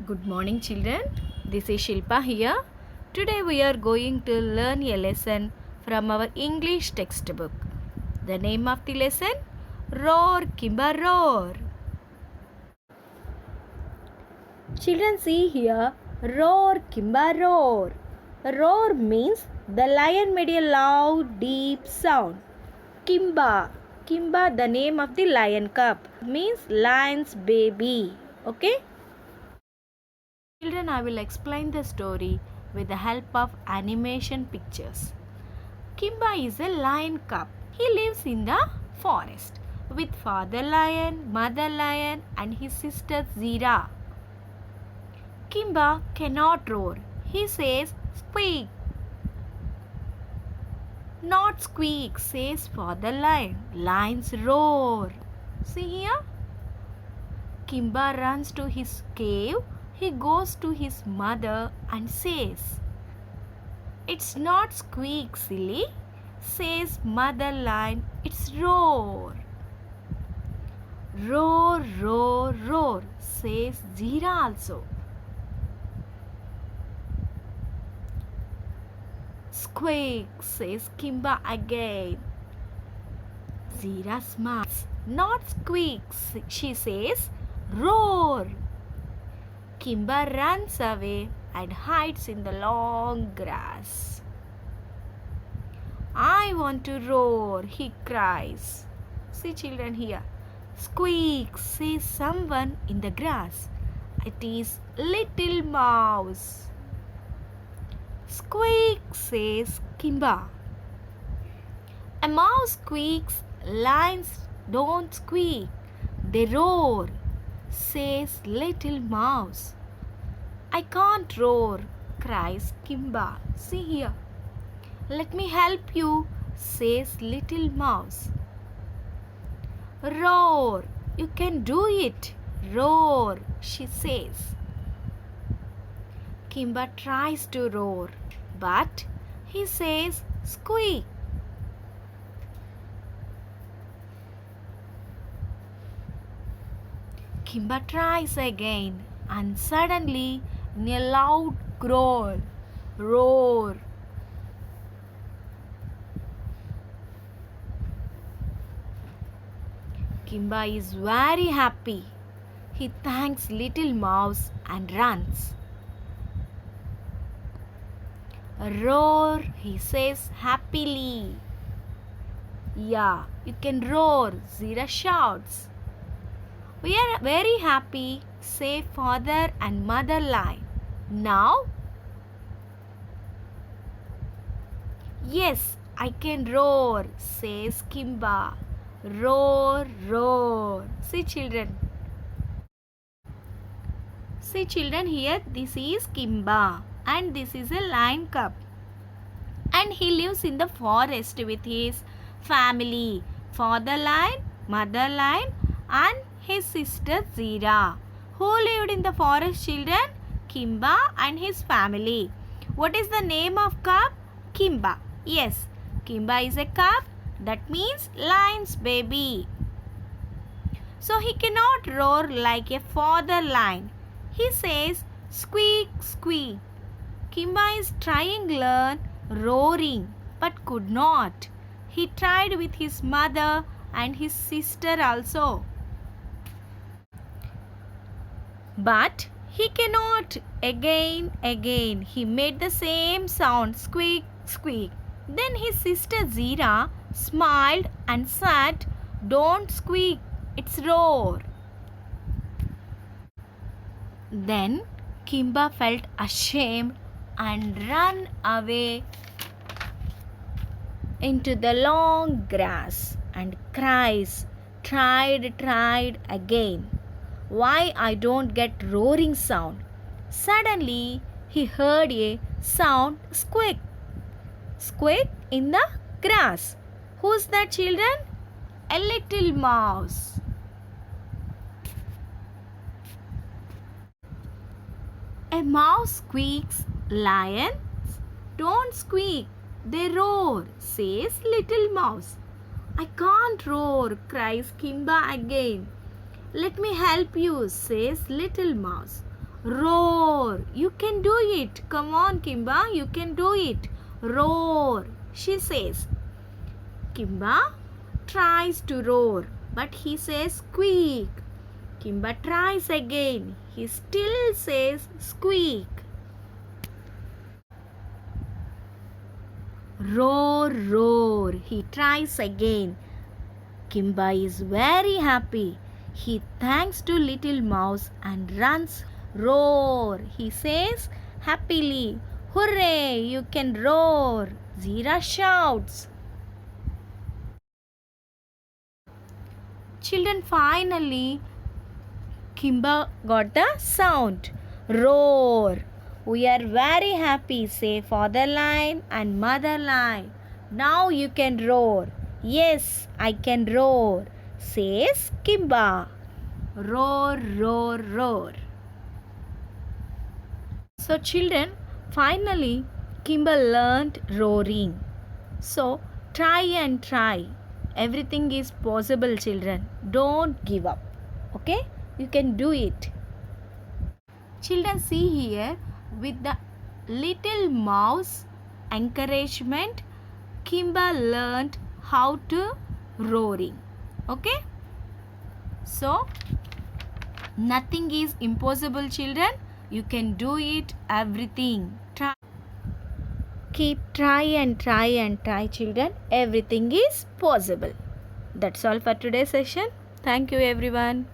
Good morning, children. This is Shilpa here. Today we are going to learn a lesson from our English textbook. The name of the lesson: Roar, Kimba, Roar. Children, see here: Roar, Kimba, Roar. Roar means the lion made a loud, deep sound. Kimba, Kimba, the name of the lion cub, means lion's baby. Okay? Children, I will explain the story with the help of animation pictures. Kimba is a lion cub. He lives in the forest with father lion, mother lion, and his sister Zira. Kimba cannot roar. He says squeak. Not squeak, says father lion. Lions roar. See here? Kimba runs to his cave. He goes to his mother and says, "It's not squeak, silly," says mother lion. "It's roar." "Roar, roar, roar," says Zira also. "Squeak," says Kimba again. Zira smiles. "Not squeak," she says. "Roar." Kimba runs away and hides in the long grass. "I want to roar," he cries. See, children, here. "Squeak," says someone in the grass. It is Little Mouse. "Squeak," says Kimba. "A mouse squeaks, lions don't squeak. They roar," says Little Mouse. "I can't roar," cries Kimba. See here. "Let me help you," says Little Mouse. "Roar, you can do it. Roar," she says. Kimba tries to roar, but he says squeak. Kimba tries again, and suddenly, in a loud growl, roar. Kimba is very happy. He thanks Little Mouse and runs. "Roar," he says happily. "Yeah, you can roar," Zira shouts. "We are very happy," say father and mother lion. "Now?" "Yes, I can roar," says Kimba. "Roar, roar." See, children. See, children, here this is Kimba and this is a lion cub. And he lives in the forest with his family. Father lion, mother lion, and his sister Zira. Who lived in the forest, children? Kimba and his family. What is the name of cub? Kimba. Yes, Kimba is a cub. That means lion's baby. So he cannot roar like a father lion. He says squeak, squeak. Kimba is trying to learn roaring but could not. He tried with his mother and his sister also. But he cannot. Again. He made the same sound, squeak, squeak. Then his sister Zira smiled and said, "Don't squeak, it's roar." Then Kimba felt ashamed and ran away into the long grass and cries, tried again. "Why I don't get roaring sound?" Suddenly he heard a sound, squeak. Squeak in the grass. Who's that, children? A little mouse. "A mouse squeaks, lions don't squeak. They roar," says Little Mouse. "I can't roar," cries Kimba again. "Let me help you," says Little Mouse. Roar. You can do it. Come on, Kimba. You can do it. Roar, she says. Kimba tries to roar, but he says squeak. Kimba tries again. He still says squeak. Roar, roar. He tries again. Kimba is very happy. He thanks to Little Mouse and runs. Roar, he says happily. Hooray, you can roar. Zira shouts. Children, finally, Kimba got the sound. Roar. We are very happy, say Father Lion and Mother Lion. Now you can roar. Yes, I can roar, says Kimba. Roar, roar, roar. So children, finally Kimba learned roaring. So try and try. Everything is possible, children. Don't give up. Okay? You can do it. Children, see here, with the Little Mouse encouragement, Kimba learned how to roaring. Okay? So nothing is impossible, children. You can do it, everything. Try. Keep try and try, children. Everything is possible. That's all for today's session. Thank you, everyone.